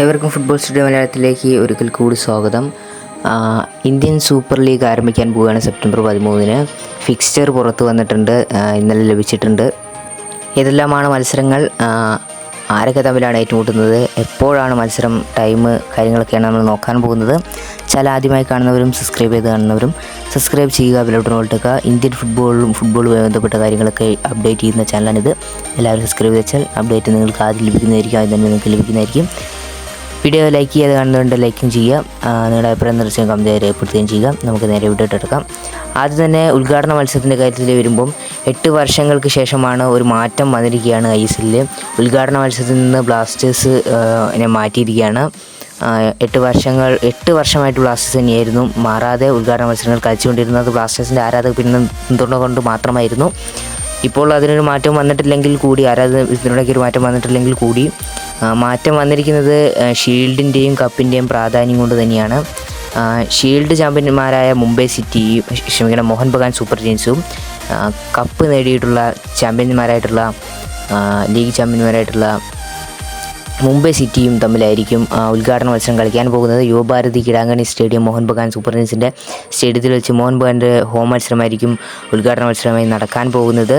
ഏവർക്കും football studio മലയാളത്തിലേക്ക് ഒരിക്കൽ കൂടി സ്വാഗതം. ഇന്ത്യൻ സൂപ്പർ ലീഗ് ആരംഭിക്കാൻ പോവുകയാണ് സെപ്റ്റംബർ 13-ന്. ഫിക്സ്ചർ പുറത്ത് വന്നിട്ടുണ്ട്, ഇന്നലെ ലഭിച്ചിട്ടുണ്ട്. ഏതെല്ലാമാണ് മത്സരങ്ങൾ, ആരൊക്കെ തമ്മിലാണ് ഏറ്റുമുട്ടുന്നത്, എപ്പോഴാണ് മത്സരം, ടൈം, കാര്യങ്ങളൊക്കെയാണ് നമ്മൾ നോക്കാൻ പോകുന്നത്. ചില ആദ്യമായി കാണുന്നവരും സബ്സ്ക്രൈബ് ചെയ്ത് കാണുന്നവരും സബ്സ്ക്രൈബ് ചെയ്യുക, ബെല്ലൈക്കൺ ഓൾട്ടുക. ഇന്ത്യൻ ഫുട്ബോളുമായി ബന്ധപ്പെട്ട കാര്യങ്ങളൊക്കെ അപ്ഡേറ്റ് ചെയ്യുന്ന ചാനലാണിത്. എല്ലാവരും സബ്സ്ക്രൈബ് ചെയ്താൽ അപ്ഡേറ്റ് നിങ്ങൾക്ക് ആദ്യം ലഭിക്കുന്നതായിരിക്കും, ആദ്യം തന്നെ നിങ്ങൾക്ക് ലഭിക്കുന്നതായിരിക്കും. വീഡിയോ ലൈക്ക് ചെയ്യാതെ കാണുന്നതുകൊണ്ട് ലൈക്കും ചെയ്യുക, നിങ്ങളുടെ അഭിപ്രായം നിർദ്ദേശം കമൻറ്റ് രേഖപ്പെടുത്തുകയും ചെയ്യുക. നമുക്ക് നേരെ വീഡിയോ എടുക്കാം. ആദ്യം തന്നെ ഉദ്ഘാടന മത്സരത്തിൻ്റെ കാര്യത്തിൽ വരുമ്പം 8 വർഷങ്ങൾക്ക് ശേഷമാണ് ഒരു മാറ്റം വന്നിരിക്കുകയാണ്. ISL ഉദ്ഘാടന മത്സരത്തിൽ നിന്ന് ബ്ലാസ്റ്റേഴ്സ് മാറ്റിയിരിക്കുകയാണ്. 8 വർഷമായിട്ട് ബ്ലാസ്റ്റേഴ്സ് തന്നെയായിരുന്നു മാറാതെ ഉദ്ഘാടന മത്സരങ്ങൾ കളിച്ചുകൊണ്ടിരുന്നത്. ബ്ലാസ്റ്റേഴ്സിൻ്റെ ആരാധക പിന്തുണ കൊണ്ട് മാത്രമായിരുന്നു. ഇപ്പോൾ അതിനൊരു മാറ്റം വന്നിട്ടില്ലെങ്കിൽ കൂടി, ആരാധക പിന്തുണയ്ക്ക് ഒരു മാറ്റം വന്നിട്ടില്ലെങ്കിൽ കൂടി, മാറ്റം വന്നിരിക്കുന്നത് ഷീൽഡിൻ്റെയും കപ്പിൻ്റെയും പ്രാധാന്യം കൊണ്ട് തന്നെയാണ്. ഷീൽഡ് ചാമ്പ്യന്മാരായ മുംബൈ സിറ്റിയും മോഹൻ ബഗാൻ സൂപ്പർ ജയൻസും കപ്പ് നേടിയിട്ടുള്ള ലീഗ് ചാമ്പ്യന്മാരായിട്ടുള്ള മുംബൈ സിറ്റിയും തമ്മിലായിരിക്കും ഉദ്ഘാടന മത്സരം കളിക്കാൻ പോകുന്നത്. യുവഭാരതി ക്രീഡാങ്കണി സ്റ്റേഡിയം മോഹൻ ബഗാൻ സൂപ്പർ ജയൻസിൻ്റെ സ്റ്റേഡിയത്തിൽ വെച്ച് മോഹൻ ബഗാൻ്റെ ഹോം മത്സരമായിരിക്കും ഉദ്ഘാടന മത്സരമായി നടക്കാൻ പോകുന്നത്.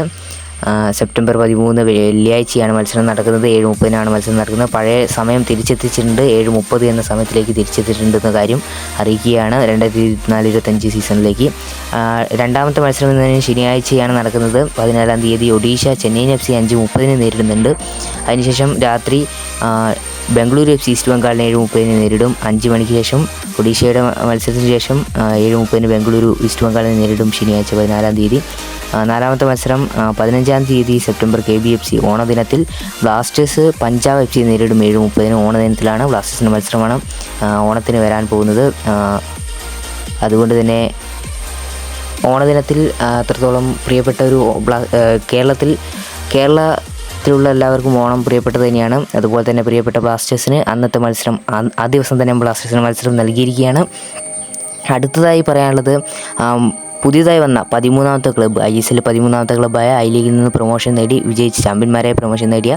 സെപ്റ്റംബർ 13 വെള്ളിയാഴ്ചയാണ് മത്സരം നടക്കുന്നത്. 7:30-നാണ് മത്സരം നടക്കുന്നത്. പഴയ സമയം തിരിച്ചെത്തിച്ചിട്ടുണ്ട്, 7:30 എന്ന സമയത്തിലേക്ക് തിരിച്ചെത്തിയിട്ടുണ്ടെന്ന കാര്യം അറിയിക്കുകയാണ് 2024-25 സീസണിലേക്ക്. രണ്ടാമത്തെ മത്സരം എന്നതിന് ശനിയാഴ്ചയാണ് നടക്കുന്നത്. 14-ാം തീയതി ഒഡീഷ ചെന്നൈയിൻ FC 5:30-ന് നേരിടുന്നുണ്ട്. അതിനുശേഷം രാത്രി ബംഗളൂരു FC ഈസ്റ്റ് ബംഗാളിനെ 7:30-ന് നേരിടും. 5 മണിക്ക് ശേഷം ഒഡീഷയുടെ മത്സരത്തിന് ശേഷം 7:30-ന് ബംഗളൂരു ഈസ്റ്റ് ബംഗാളിനെ നേരിടും ശനിയാഴ്ച 14-ാം തീയതി. നാലാമത്തെ മത്സരം 15-ാം തീയതി സെപ്റ്റംബർ KBFC ഓണദിനത്തിൽ ബ്ലാസ്റ്റേഴ്സ് പഞ്ചാബ് FC നേരിടും 7:30-ന്. ഓണദിനത്തിലാണ്, ബ്ലാസ്റ്റേഴ്സിൻ്റെ മത്സരമാണ് ഓണത്തിന് വരാൻ പോകുന്നത്. അതുകൊണ്ട് തന്നെ ഓണദിനത്തിൽ അത്രത്തോളം പ്രിയപ്പെട്ട ഒരു കേരളത്തിലുള്ള എല്ലാവർക്കും ഓണം പ്രിയപ്പെട്ടത് തന്നെയാണ്. അതുപോലെ തന്നെ പ്രിയപ്പെട്ട ബ്ലാസ്റ്റേഴ്സിന് അന്നത്തെ മത്സരം ആ ദിവസം തന്നെ ബ്ലാസ്റ്റേഴ്സിന് മത്സരം നൽകിയിരിക്കുകയാണ്. അടുത്തതായി പറയാനുള്ളത്, പുതിയതായി വന്ന 13-ാമത്തെ ക്ലബ്ബ്, ISL 13-ാമത്തെ ക്ലബ്ബായ ഐ ലീഗിൽ നിന്ന് പ്രൊമോഷൻ നേടി വിജയിച്ച് ചാമ്പ്യന്മാരായി പ്രൊമോഷൻ നേടിയ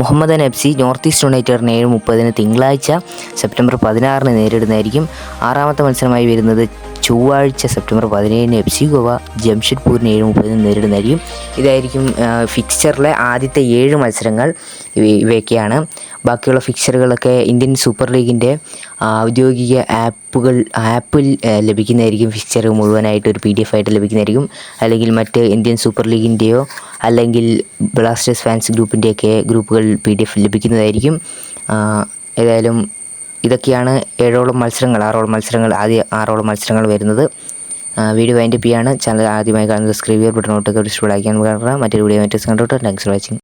മുഹമ്മദൻ FC നോർത്ത് ഈസ്റ്റ് യുണൈറ്റഡിനെ 7:30-ന് തിങ്കളാഴ്ച സെപ്റ്റംബർ 16-ന് നേരിടുന്നതായിരിക്കും. 6-ാമത്തെ മത്സരമായി വരുന്നത് ചൊവ്വാഴ്ച സെപ്റ്റംബർ 17-ന് FC ഗോവ ജംഷഡ്പൂരിനെ 7:30-ന് നേരിടുന്നതായിരിക്കും. ഇതായിരിക്കും ഫിക്സ്ചറിലെ ആദ്യത്തെ 7 മത്സരങ്ങൾ. ഇവയൊക്കെയാണ്. ബാക്കിയുള്ള ഫിക്സ്ചറുകളൊക്കെ ഇന്ത്യൻ സൂപ്പർ ലീഗിൻ്റെ ഔദ്യോഗിക ആപ്പിൽ ലഭിക്കുന്നതായിരിക്കും. ഫിക്സ്ചർ മുഴുവനായിട്ട് ഒരു PDF ആയിട്ട് ലഭിക്കുന്നതായിരിക്കും. അല്ലെങ്കിൽ മറ്റ് ഇന്ത്യൻ സൂപ്പർ ലീഗിൻ്റെയോ അല്ലെങ്കിൽ ബ്ലാസ്റ്റേഴ്സ് ഫാൻസ് ഗ്രൂപ്പിൻ്റെയൊക്കെ ഗ്രൂപ്പുകൾ PDF ലഭിക്കുന്നതായിരിക്കും. ഏതായാലും ഇതൊക്കെയാണ് 6ഓളം മത്സരങ്ങൾ വരുന്നത്. വീഡിയോ വൈൻഡപ്പ് ചെയ്യാണ്. ചാനൽ ആദ്യമായി കാണുന്നത് സബ്സ്ക്രൈബ് ചെയ്യുക, ബട്ടൺ ഒട്ടൊക്കെ ഡിസ്പ്ലേ ആക്കാൻ മറ്റൊരു വീഡിയോ കണ്ടോട്ടെ. Thanks for watching.